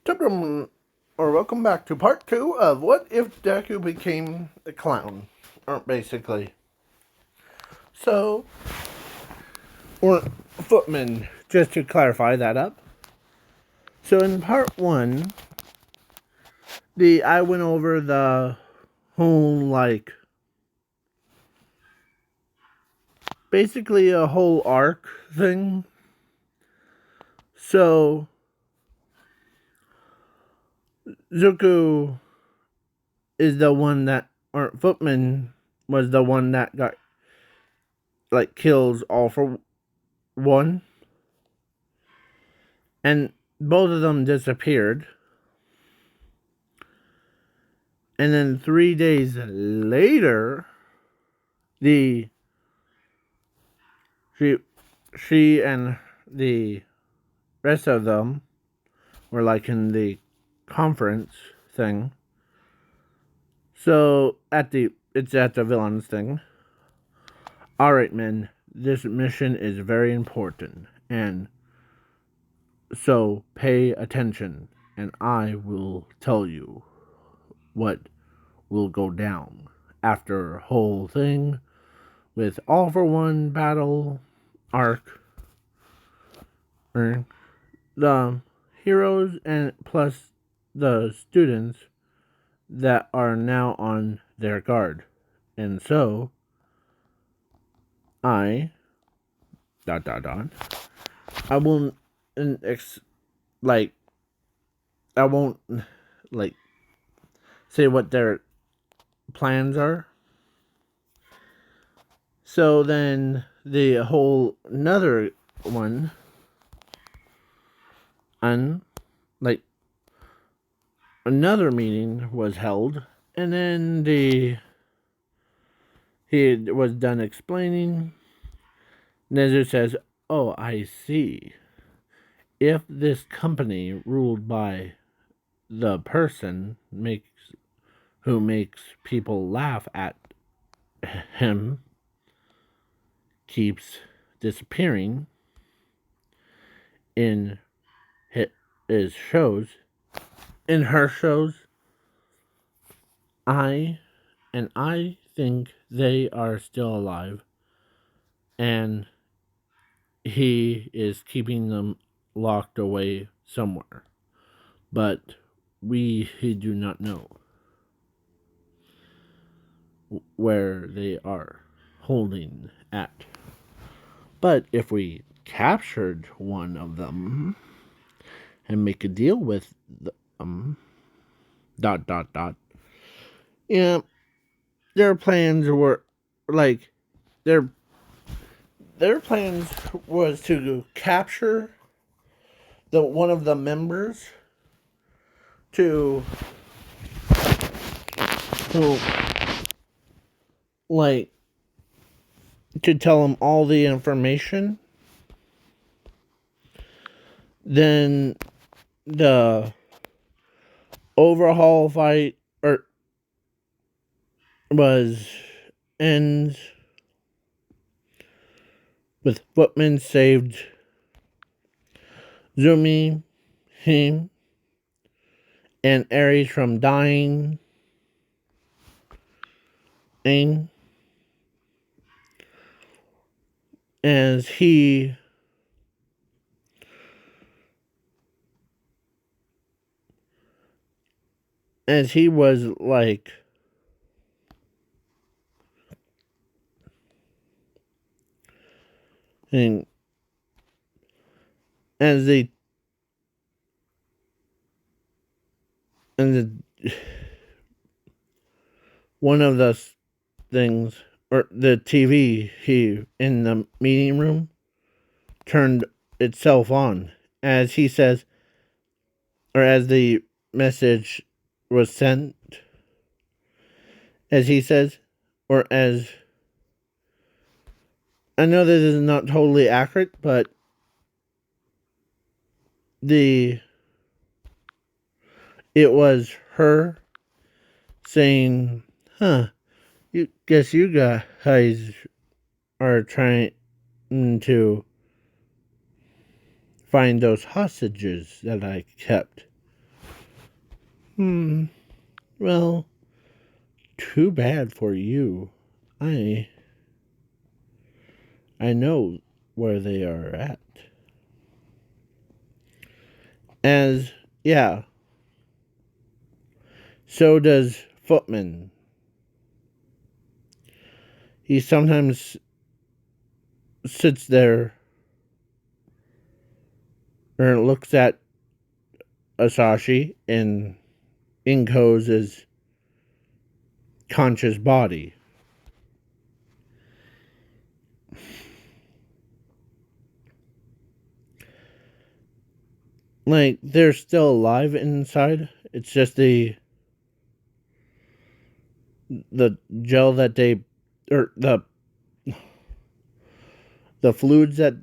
Welcome back to part 2 of What If Deku Became a Clown? Basically. So, or footman, just to clarify that up. So in part 1, I went over the whole, basically a whole arc thing. So, Zuko is the one that, or footman was the one that got, kills all for one. And both of them disappeared. And then 3 days later, the she and the rest of them were in the conference thing. So it's at the villains thing. Alright, men, this mission is very important, and so pay attention, and I will tell you what will go down after whole thing with all for one battle arc. The heroes and plus the students that are now on their guard. And so I I won't I won't say what their plans are. So then the whole another one another meeting was held, and then he was done explaining. Nezu says, "Oh, I see. If this company ruled by the person who makes people laugh at him keeps disappearing in his shows, in her shows, I think they are still alive, and he is keeping them locked away somewhere, but we do not know where they are holding at. But if we captured one of them and make a deal with them, yeah, their plans were their plans was to capture the one of the members to to tell him all the information. Then the overhaul fight ends with Footman saved Zumi, him, and Ares from dying. As he was and as they and the one of the things, or the TV in the meeting room turned itself on, as he says, or as the message was sent, as he says, or as I know this is not totally accurate, but it was her saying, you guess you guys are trying to find those hostages that I kept. Well, too bad for you. I I know where they are at. As yeah, so does Footman. He sometimes sits there or looks at Asashi and Inko's conscious body. Like they're still alive inside. It's just the gel that they or the fluids that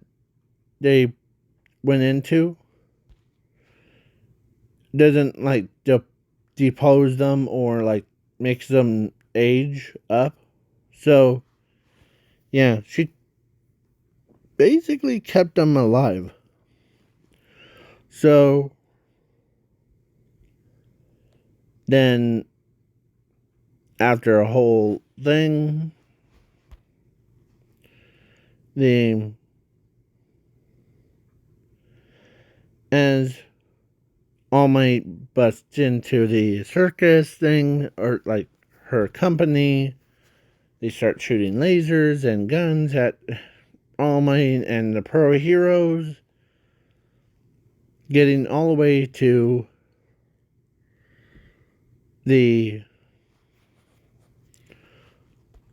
they went into doesn't like depose them or like makes them age up. So yeah, she basically kept them alive. So then after a whole thing, the as All Might busts into the circus thing or like her company. They start shooting lasers and guns at All Might and the pro heroes, getting all the way to the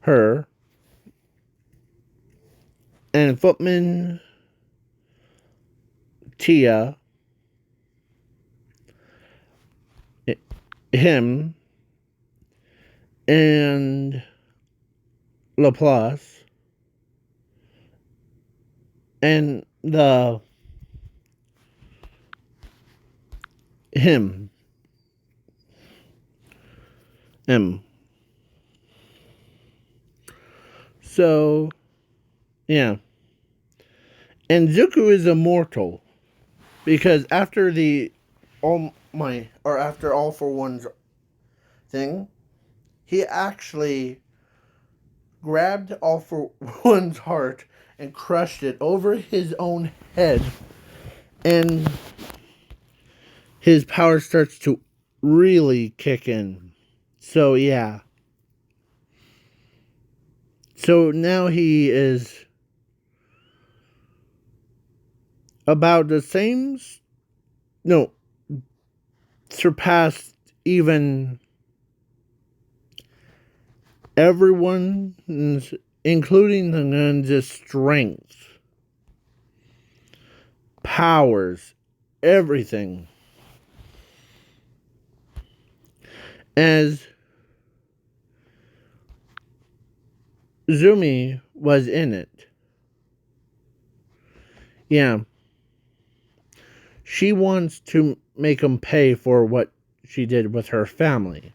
her and Footman, Tia, him, and Laplace, and the him, him. So yeah, and Zuko is immortal because after after All for One's thing, he actually grabbed All for One's heart and crushed it over his own head, and his power starts to really kick in. So yeah. So now he is about the same, no, surpassed even everyone's, including the Nuns' strength, powers, everything. As Zumi was in it. Yeah. She wants to make him pay for what she did with her family.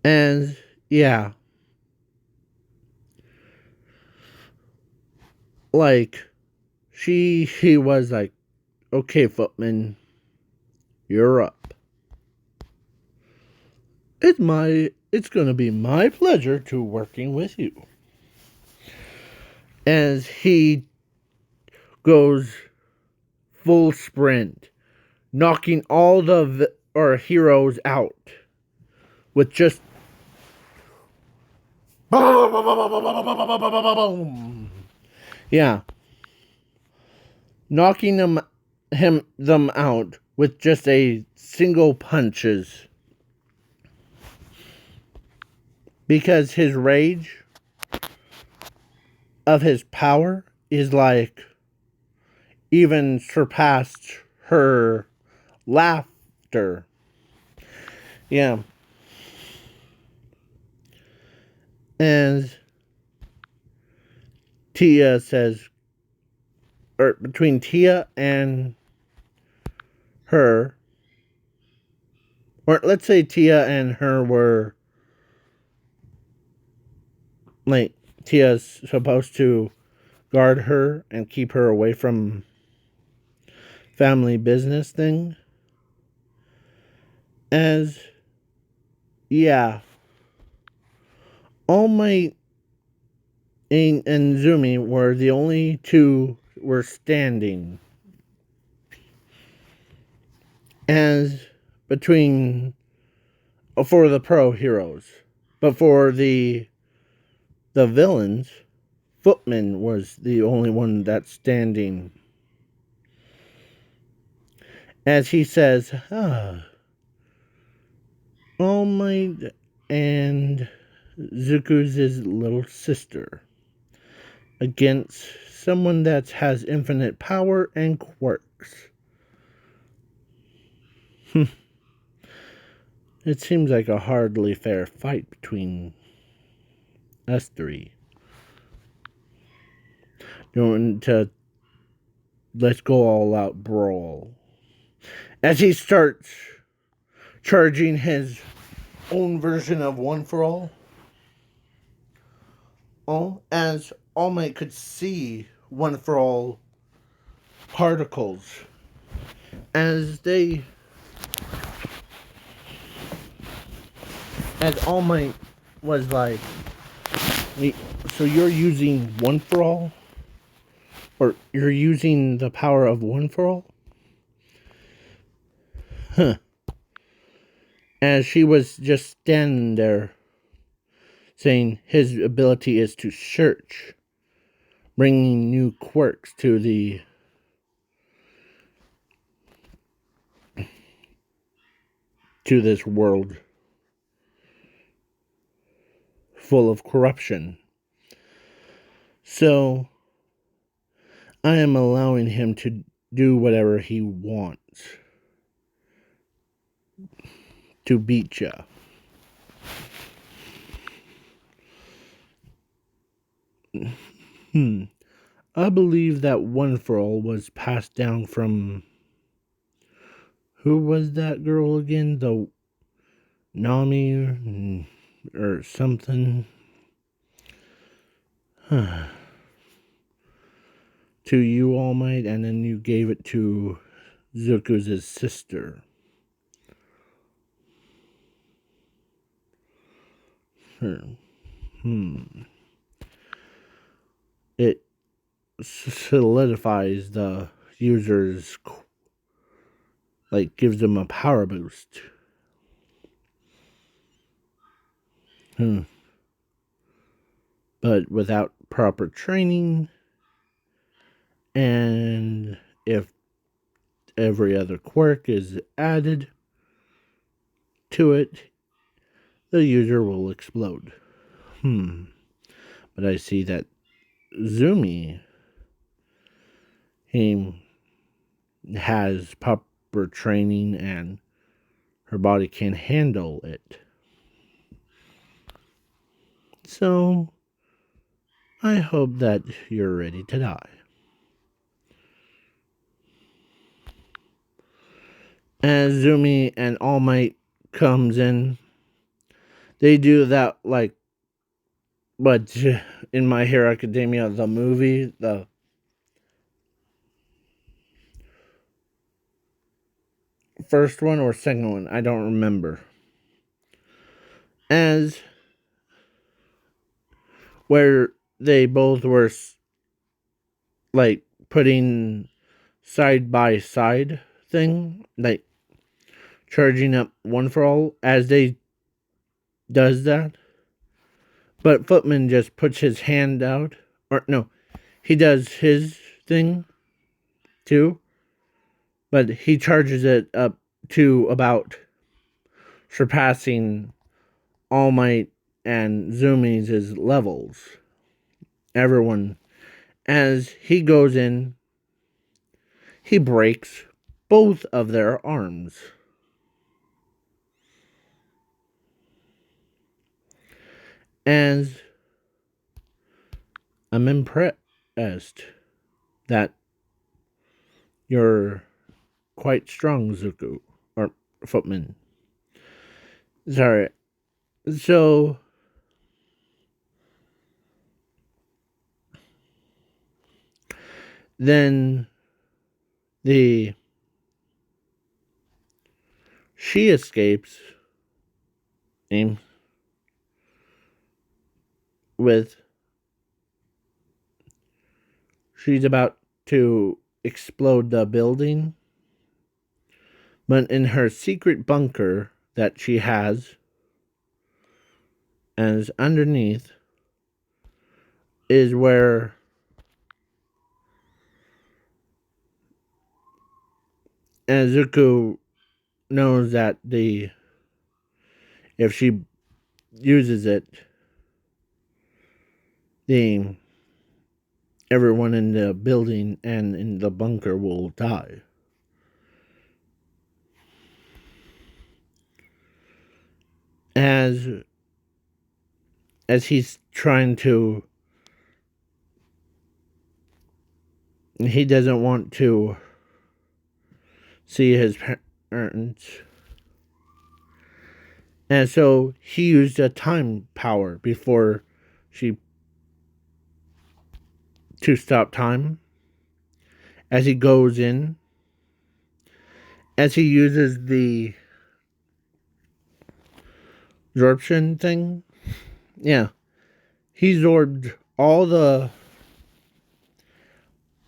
And yeah. Like he was like, okay, Footman, you're up. It's gonna be my pleasure to working with you. As he goes full sprint, knocking all the heroes out with just yeah, knocking them out with just a single punches because his rage of his power is like even surpassed her laughter. Yeah. And Tia says, or between Tia and her, or let's say Tia and her were like, Tia's supposed to guard her and keep her away from family business thing. As, yeah, All Might and Zumi were the only two were standing. As between for the pro heroes, but for the villains, Footman was the only one that's standing. As he says, All Might and Zuku's little sister against someone that has infinite power and quirks. It seems like a hardly fair fight between us three. Going to let's go all out brawl. As he starts charging his own version of One for All. As All Might could see One for All particles as All Might was like, wait, so you're using One for All? Or you're using the power of One for All? Huh. As she was just standing there saying his ability is to search, bringing new quirks to this world full of corruption. So I am allowing him to do whatever he wants to beat ya. I believe that One for All was passed down from, who was that girl again? The Nami or something. To you, All Might, and then you gave it to Zuko's sister. It solidifies the user's, like, gives them a power boost. But without proper training, and if every other quirk is added to it, the user will explode. But I see that Zumi, he has proper training and her body can handle it. So I hope that you're ready to die. As Zumi and All Might comes in, they do that like, but in My Hero Academia, the movie, the first one or second one, I don't remember. As where they both were like putting side by side thing, like charging up One for All as they does that. But Footman just puts his hand out, or no, he does his thing too, but he charges it up to about surpassing All Might and Zumi's levels. Everyone, as he goes in, he breaks both of their arms. As I'm impressed that you're quite strong, Zuko, or Footman. Sorry. So, then the she escapes with she's about to explode the building, but in her secret bunker that she has, as underneath, is where Azuko knows that if she uses it, the everyone in the building and in the bunker will die. As he's trying to, he doesn't want to see his parents, and so he used a time power before she to stop time. As he goes in, as he uses the absorption thing, yeah, he absorbed all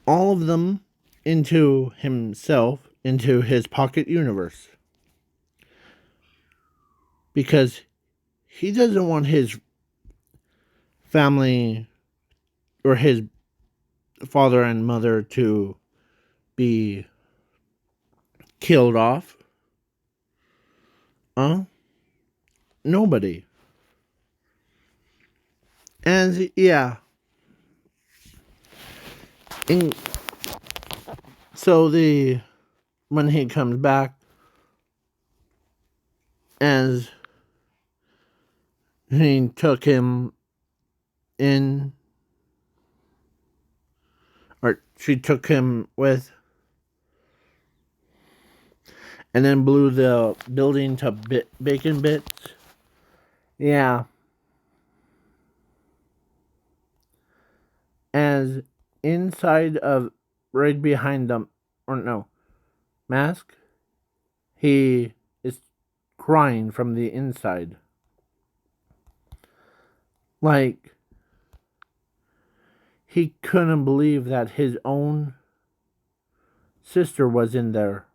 of them into himself, into his pocket universe, because he doesn't want his family or his father and mother to be killed off. Nobody. And yeah, and so when he comes back, as he took him in, or she took him with, and then blew the building to bacon bits. Yeah. As inside of, right behind them, or no, mask, he is crying from the inside. Like, he couldn't believe that his own sister was in there.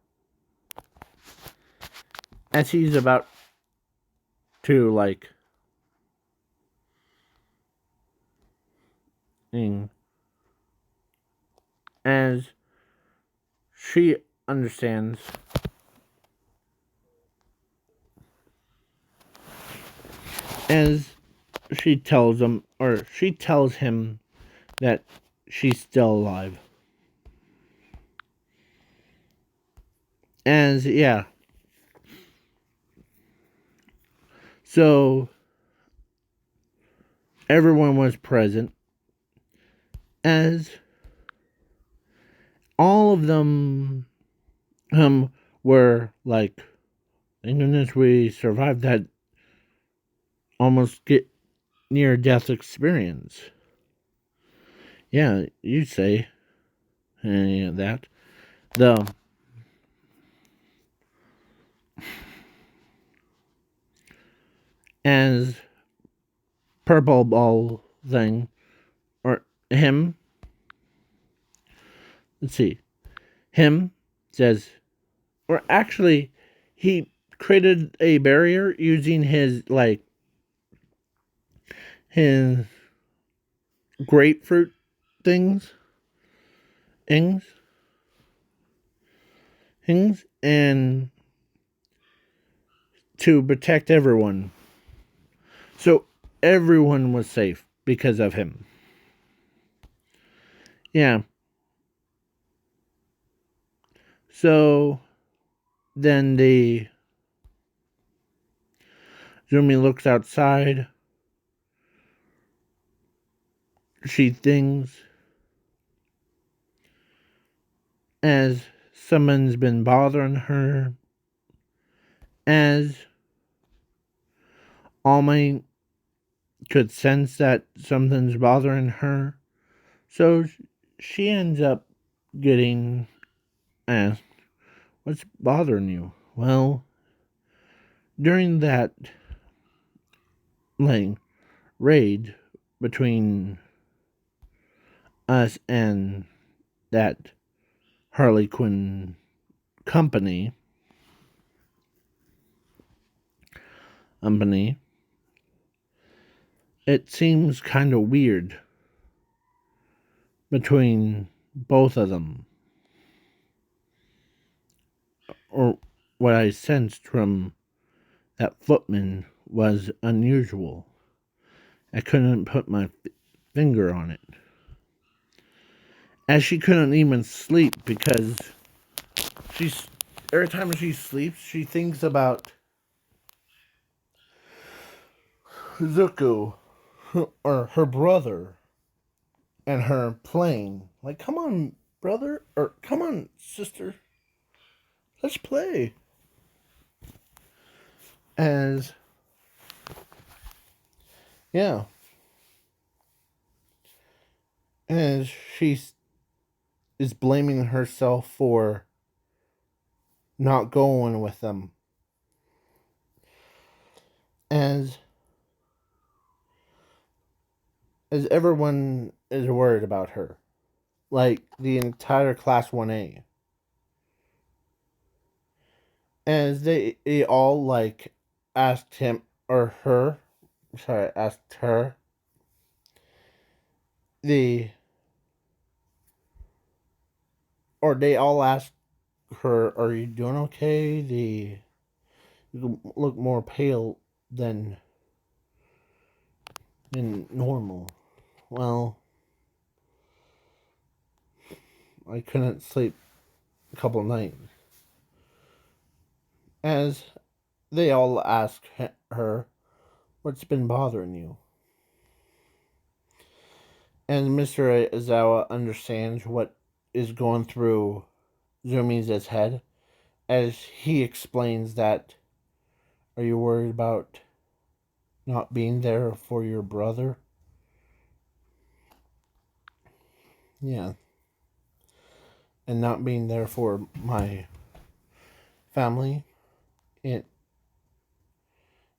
As he's about to, like, as she understands, as she tells him, or she tells him that she's still alive. As, yeah. So, everyone was present, as all of them were like, thank goodness we survived that almost get near death experience. Yeah, you say that. The as purple ball thing, or him, let's see, him says, or actually, he created a barrier using his, like, his grapefruit things, things, and to protect everyone. So everyone was safe because of him. Yeah. So then Zumi looks outside. She thinks as someone's been bothering her, as Almighty could sense that something's bothering her. So she ends up getting asked, what's bothering you? Well, During that like raid between us and that Harley Quinn company, it seems kind of weird between both of them, or what I sensed from that footman was unusual. I couldn't put my finger on it. As she couldn't even sleep because she's every time she sleeps, she thinks about Zuko or her brother and her playing. Like, come on, brother, or come on, sister, let's play. As yeah, as she is blaming herself for not going with them, as everyone is worried about her, like the entire class 1A, as they all like asked him or her, sorry, asked her the or they all asked her, "Are you doing okay?" You look more pale than normal. Well, I couldn't sleep a couple of nights. As they all ask her, "What's been bothering you?" And Mr. Izawa understands what is going through Zumi's head as he explains that, "Are you worried about not being there for your brother?" Yeah. And not being there for my family, it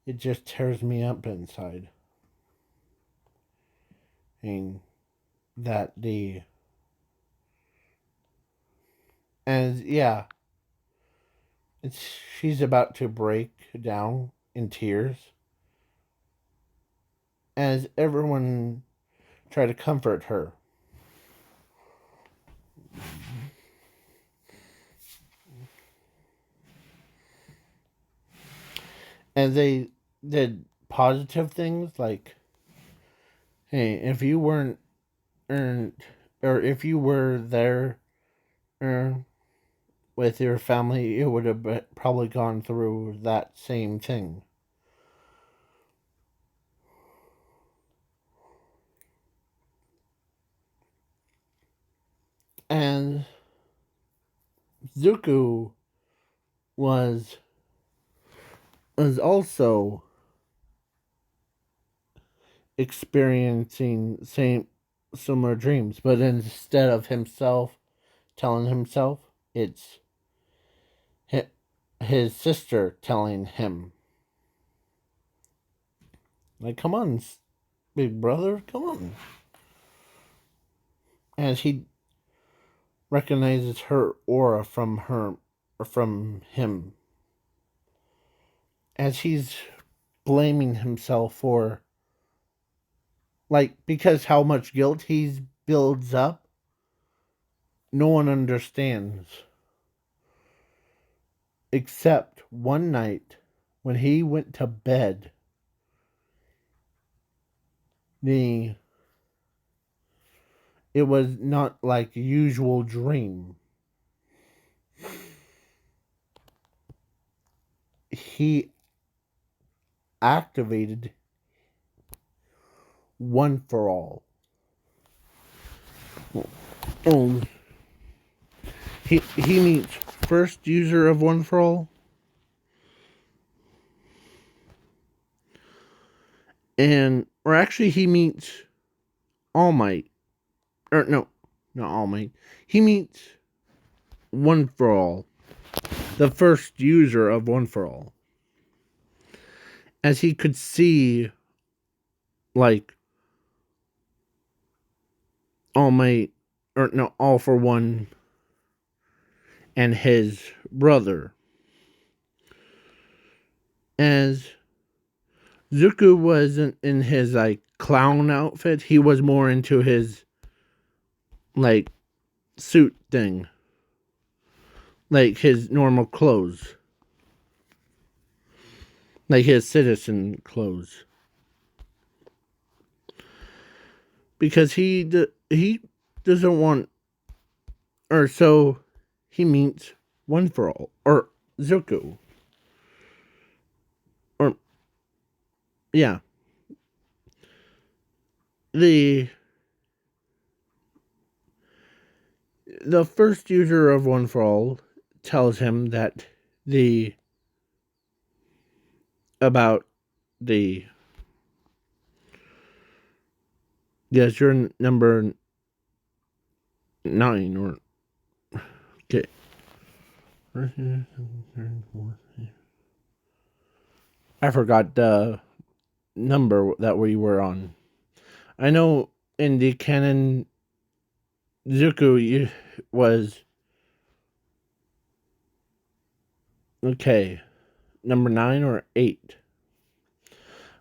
it just tears me up inside. And that the and yeah, it's she's about to break down in tears as everyone try to comfort her. And they did positive things like, "Hey, if you weren't or if you were there uh, with your family, you would have probably gone through that same thing." And Zuko was also experiencing same similar dreams, but instead of himself telling himself, it's his sister telling him. Like, come on, big brother, come on. As he recognizes her aura from him. As he's blaming himself for, like, because how much guilt he builds up, no one understands. Except one night when he went to bed, the it was not like usual dream. He activated one for all. Um, he meets first user of one for all, and or actually he meets All Might, or no, not All Might. He meets one for all, the first user of one for all, as he could see, like, All Might, or no, All for One and his brother. As Zuko wasn't in his, like, clown outfit, he was more into his, like, suit thing. Like, his normal clothes. Like, his citizen clothes. Because he doesn't want, or so he meets One for All, or Zuko. Or, yeah. The first user of One for All tells him that about the, yes, you're number 9, or, okay. I forgot the number that we were on. I know in the canon, Zuko was, okay, number 9 or 8.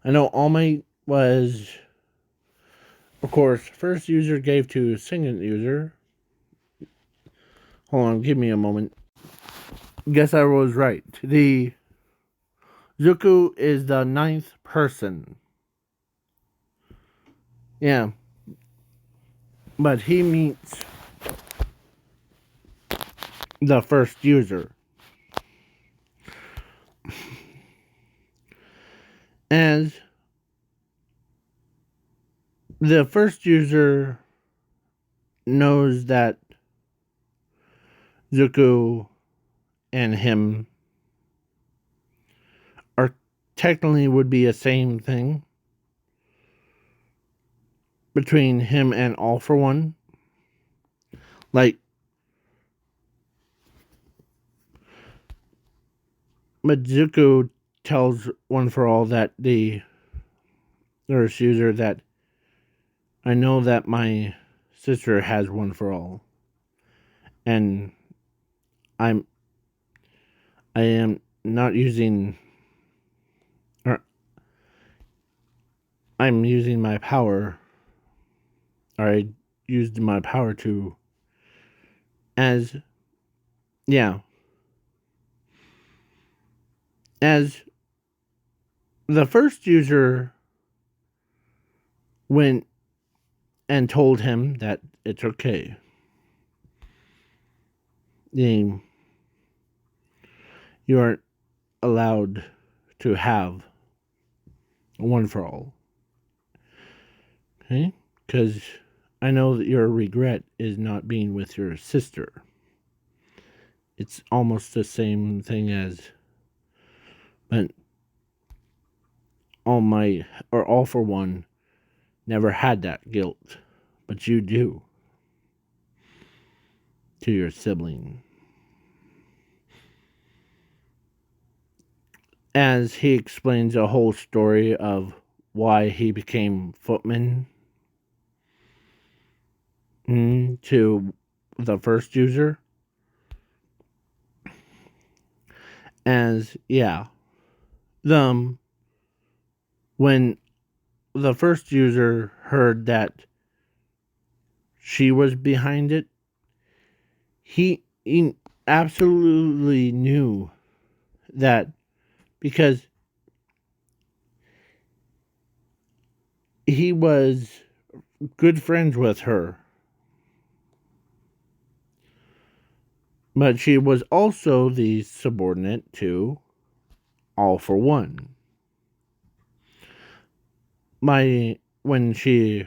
I know All Might was, of course, first user gave to second user. Hold on, give me a moment. Guess I was right. The Zuko is the 9th person. Yeah. But he meets the first user. As the first user knows that Zuko and him are technically would be a same thing between him and All for One. Like, but Zuko tells One for All that the first user that I know that my sister has One for All, and I am not using, or I'm using my power, or I used my power to, as, yeah, as the first user went and told him that it's okay. You aren't allowed to have One for All. Okay? Because I know that your regret is not being with your sister. It's almost the same thing as, but All for One never had that guilt, but you do to your sibling. As he explains a whole story of why he became footman to the first user. As, yeah, when the first user heard that she was behind it, he absolutely knew that, because he was good friends with her, but she was also the subordinate to All for One. When he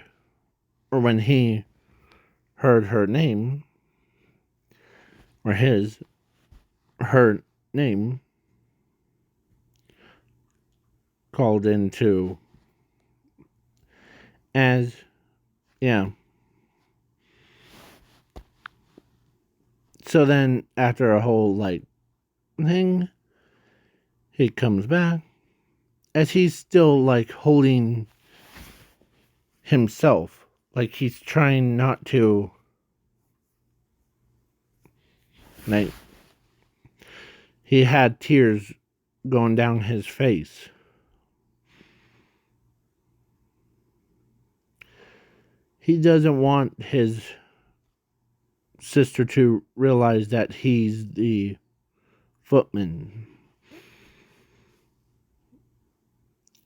heard her name, or her name called into, as, yeah. So then, after a whole, like, thing, he comes back, as he's still like holding himself, like he's trying not to, like, he had tears going down his face. He doesn't want his sister to realize that he's the footman.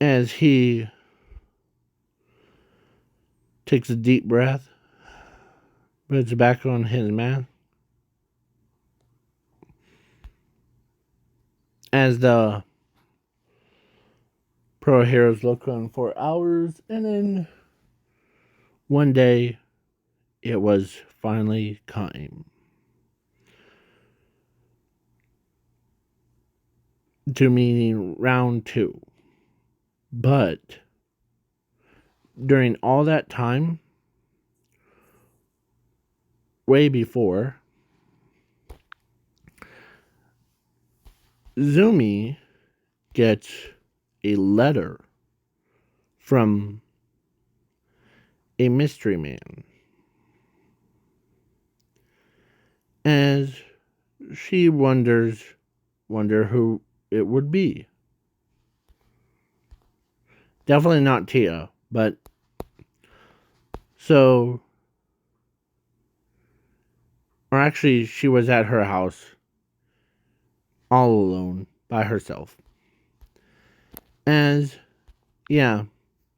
As he takes a deep breath, puts back on his mask, as the pro heroes look on for hours, and then one day it was finally time to meeting round 2. But during all that time, way before, Zumi gets a letter from a mystery man. As she wonder who it would be. Definitely not Tia, but so, or actually she was at her house all alone by herself. As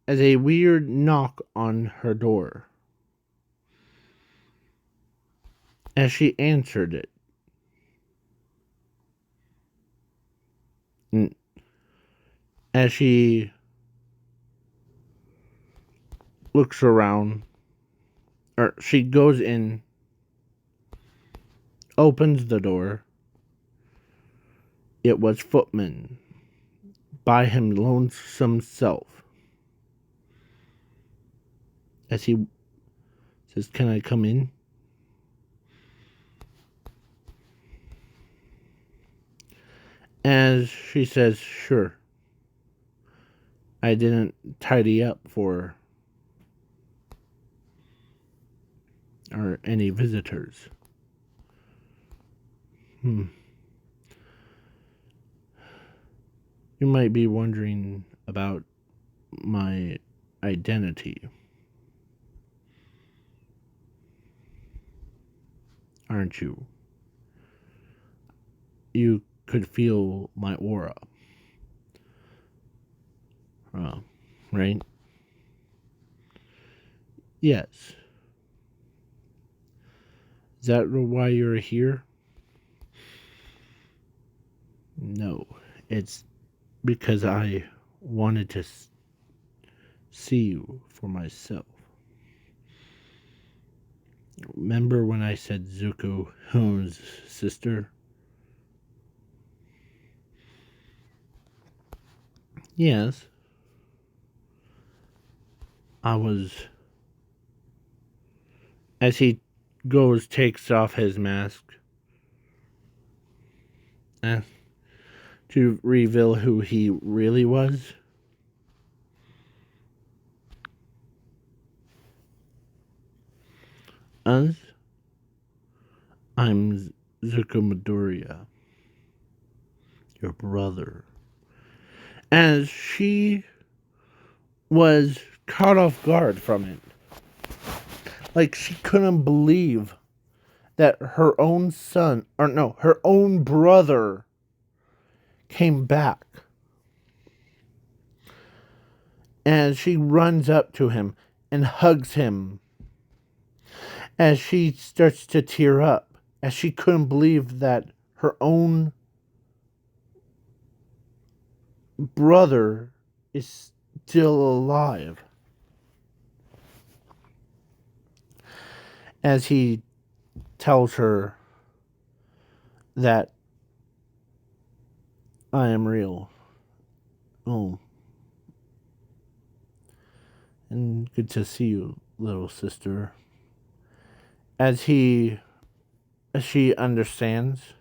as a weird knock on her door. As she answered it. And as she looks around, or she goes in, opens the door. It was Footman, by him lonesome self. As he says, "Can I come in?" As she says, "Sure. I didn't tidy up for or any visitors." You might be wondering about my identity, aren't you? You could feel my aura, right? Yes. Is that why you're here? No. It's because I wanted to see you for myself. Remember when I said Zuko Hoon's sister? Yes. I was. As he takes off his mask to reveal who he really was. Us? I'm Zuko Midoriya, your brother. As she was caught off guard from it. Like, she couldn't believe that her own son, or no, her own brother came back. And she runs up to him and hugs him. As she starts to tear up, as she couldn't believe that her own brother is still alive. As he tells her that I am real. Oh. And good to see you, little sister. As she understands,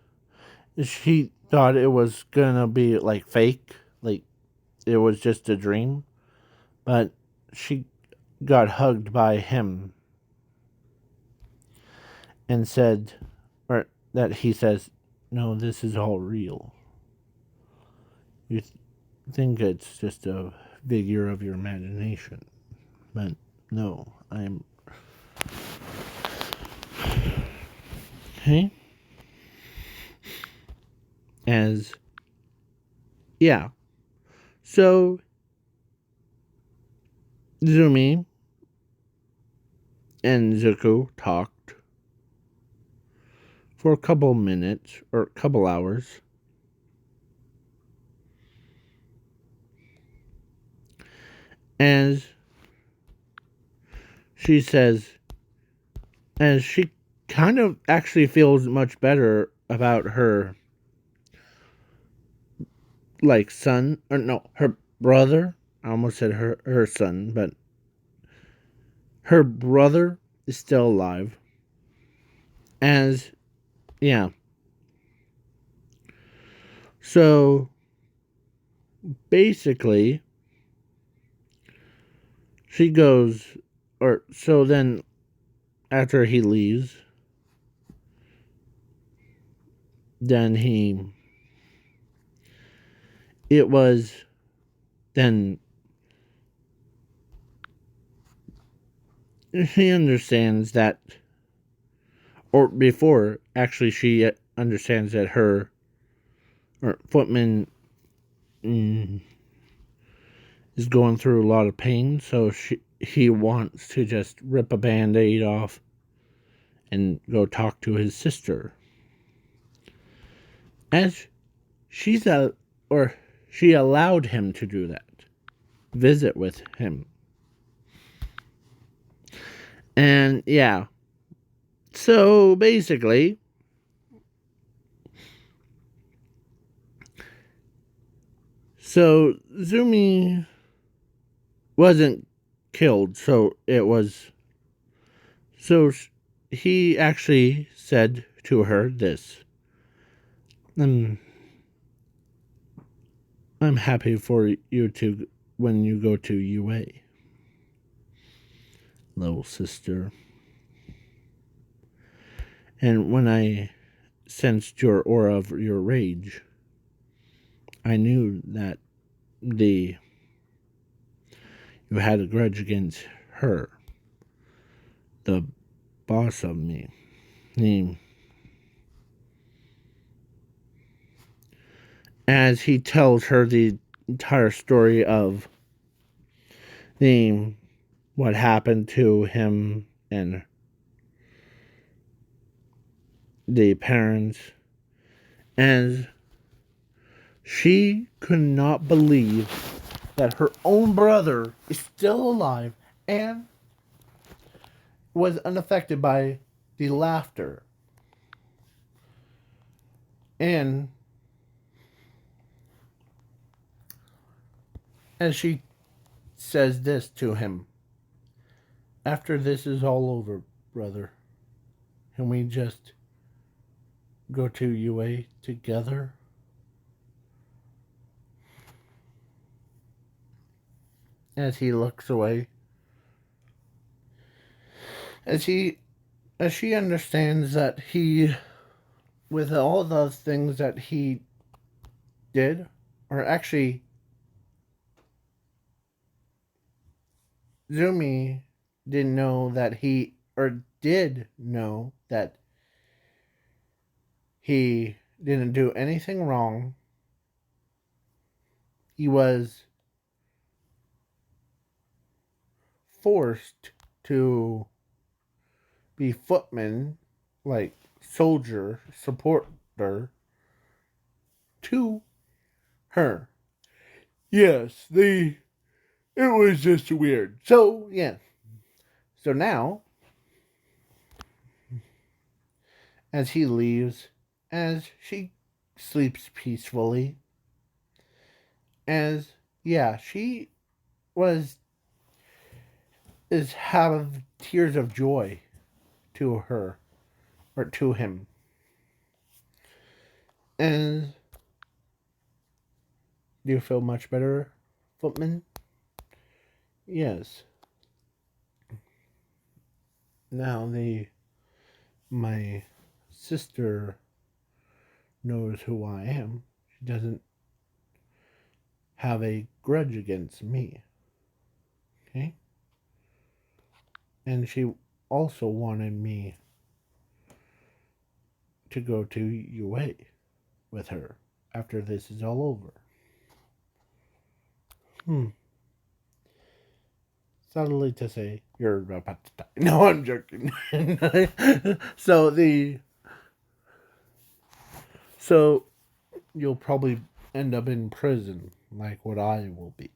she thought it was gonna be like fake, like it was just a dream, but she got hugged by him and said, or that he says, no, this is all real. You think it's just a figure of your imagination, but no, I'm. Okay? As. Yeah. So, Zumi and Zuko talked for a couple minutes or a couple hours. As she says, as she kind of actually feels much better about her, like, son, or no, her brother. I almost said her son, but her brother is still alive. As, yeah. So, basically, she goes, or so then after he leaves, then it was, then she understands that, or before, actually, she understands that her, or footman, is going through a lot of pain, so he wants to just rip a band-aid off and go talk to his sister. As or she allowed him to do that. Visit with him. And yeah. So basically, so Zumi wasn't killed, so it was. So he actually said to her this. I'm happy for you to when you go to UA, little sister. And when I sensed your aura of your rage, I knew that you had a grudge against her, the boss of me. As he tells her the entire story of what happened to him and the parents, as she could not believe that her own brother is still alive and was unaffected by the laughter. And as she says this to him, after this is all over, brother, can we just go to UA together? As he looks away. As she understands that with all the things that he did, or actually, Zumi didn't know that or did know that he didn't do anything wrong. He was forced to be footman, like soldier, supporter to her. Yes, it was just weird. So, yeah. So now, as he leaves, as she sleeps peacefully, she is have tears of joy to her, or to him. And do you feel much better footman. Yes. Now my sister knows who I am. She doesn't have a grudge against me. Okay? And she also wanted me to go to UA with her after this is all over. Subtly to say, you're about to die. No, I'm joking. so the so you'll probably end up in prison like what I will be.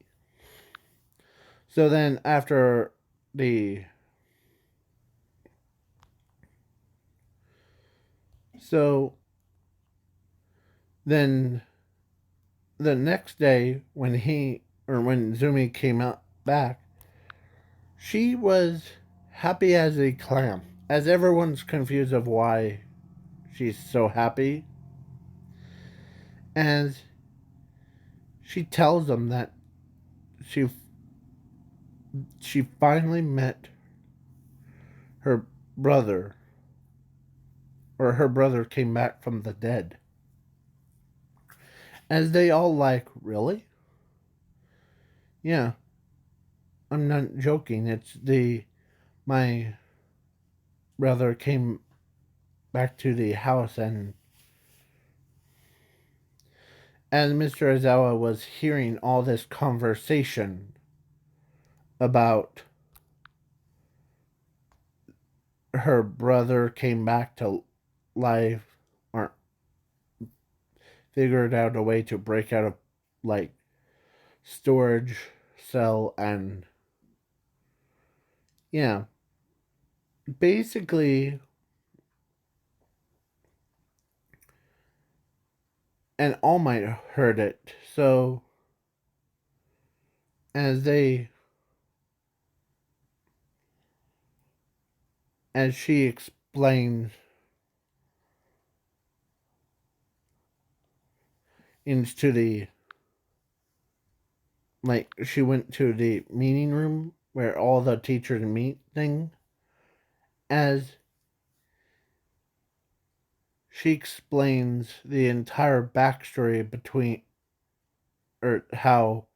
So then after the so then the next day when when Zumi came out back, she was happy as a clam. As everyone's confused of why she's so happy, as she tells them that she she finally met her brother, or her brother came back from the dead. As they all like, really? Yeah, I'm not joking. It's my brother came back to the house, and as Mr. Ozawa was hearing all this conversation about her brother came back to life, or figured out a way to break out of like storage cell, and yeah, basically, and All Might heard it. So as they as she explained into the like she went to the meeting room where all the teachers meet thing, as she explains the entire backstory between, or how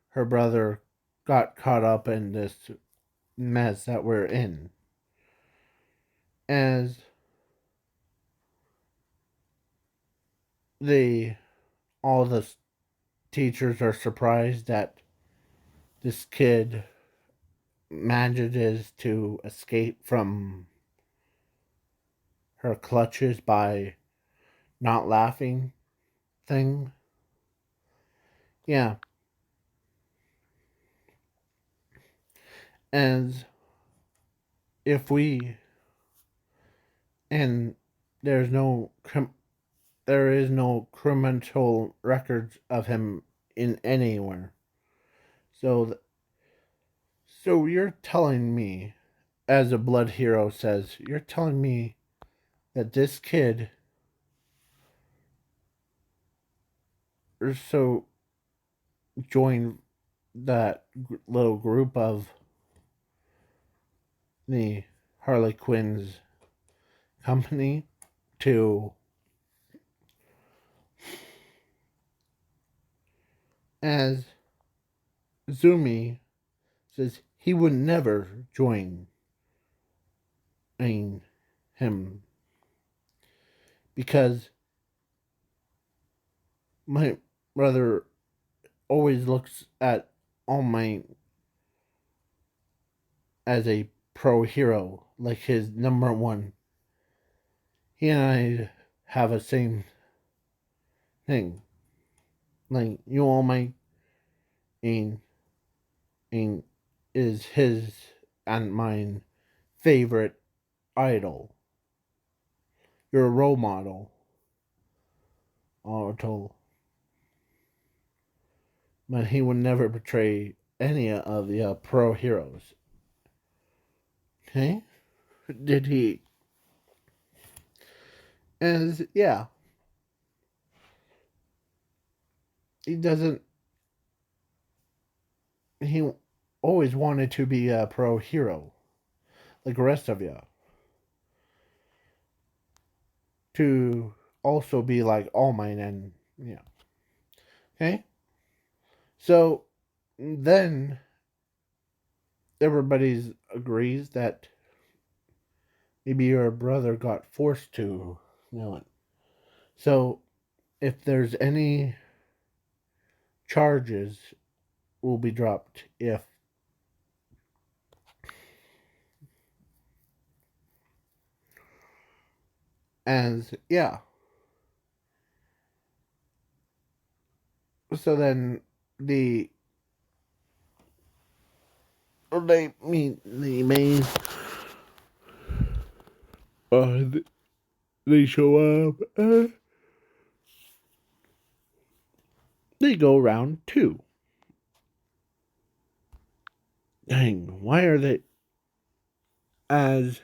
her brother got caught up in this mess that we're in, as the all the teachers are surprised that this kid manages to escape from her clutches by not laughing thing. Yeah. As if we and there's no there is no criminal records of him in anywhere. So so you're telling me, as a blood hero says, you're telling me that this kid so joined that little group of the Harley Quinn's company to, as Zumi says, he would never join him because my brother always looks at All Might as a pro hero, like his number one. He and I have a same thing. Like you All Might and, and is his and mine favorite idol. You're a role model. All but he would never betray any of the pro heroes. Okay? Did he? As yeah, he doesn't. he always wanted to be a pro hero, like the rest of you. To also be like All Might and yeah. Okay? So then everybody agrees that maybe your brother got forced to, you know. So if there's any charges will be dropped if as yeah. So then the they may uh they show up they go around too. Dang, why are they as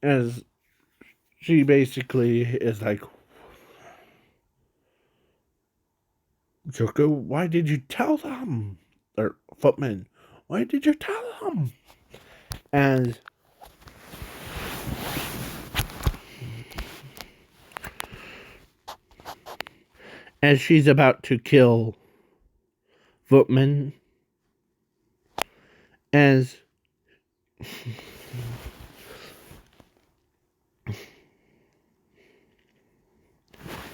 as she basically is like, Joker, why did you tell them? Or Footman, why did you tell them? As she's about to kill Footman, as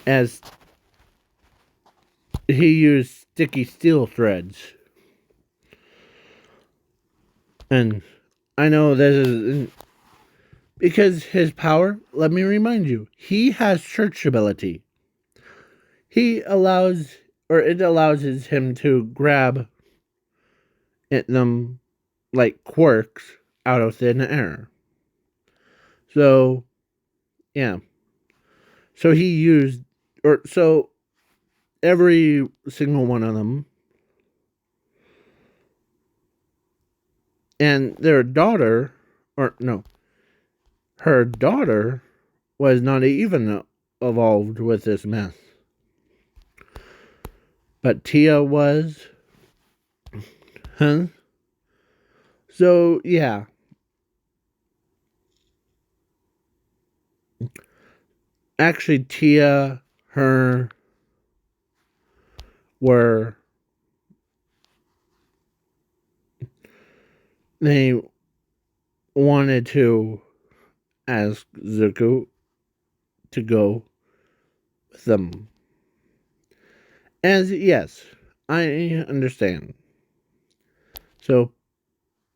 as he used sticky steel threads. And I know this is because his power, let me remind you, he has church ability. He allows, or it allows him to grab them like quirks out of thin air. So, yeah. So he used, or so every single one of them, and their daughter, or no, her daughter was not even evolved with this mess. But Tia was. Huh? So, yeah. Actually, Tia, her were. They wanted to ask Zuko to go with them. As yes, I understand. So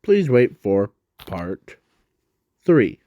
please wait for part 3.